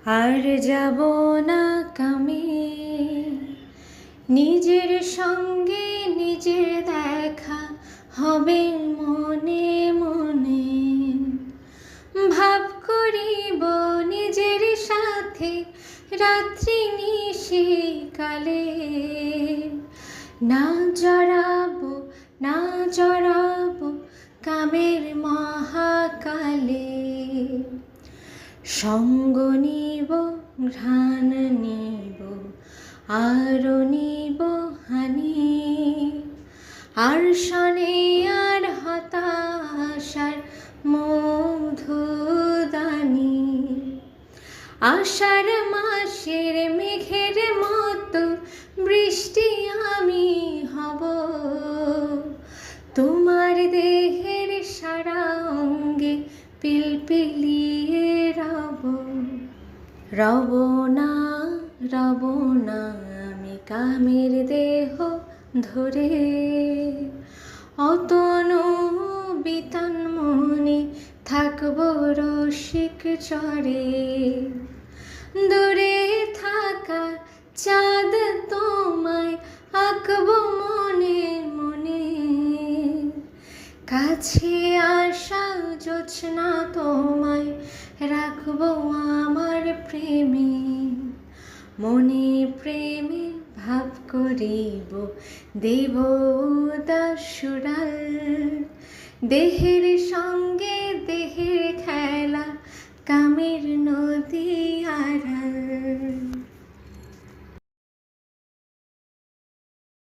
আর যাব না কামে, নিজের সঙ্গে নিজের দেখা হবে মনে মনে। ভাব করিব নিজের সাথে রাত্রি নিশিকালে। না জড়াবো না জড়াবো কামের মহাকালে। সঙ্গ নিব ঘ্রাণ নিব আরো নিব হানি। আর শনে আর হতাশার মধুদানি। আষাঢ় মাসের মেঘের মতো বৃষ্টি আমি হব, তোমার দেহের সারা অঙ্গে পিলপিলিয়ে রব। রব না রব না আমি কামের দেহ ধরে। অতনু বিতান মনে থাকবো রসিক চরে। দূরে থাকা চাঁদ তোমায় আঁকবো মনে মনে। কাছে আসা জোছনা তোমায় রাখবো আমার প্রেমে। মনে প্রেমে ভাব করিব দেব দাসুরাল। দেহের সঙ্গে দেহের খেলা কামের নদী আড়াল।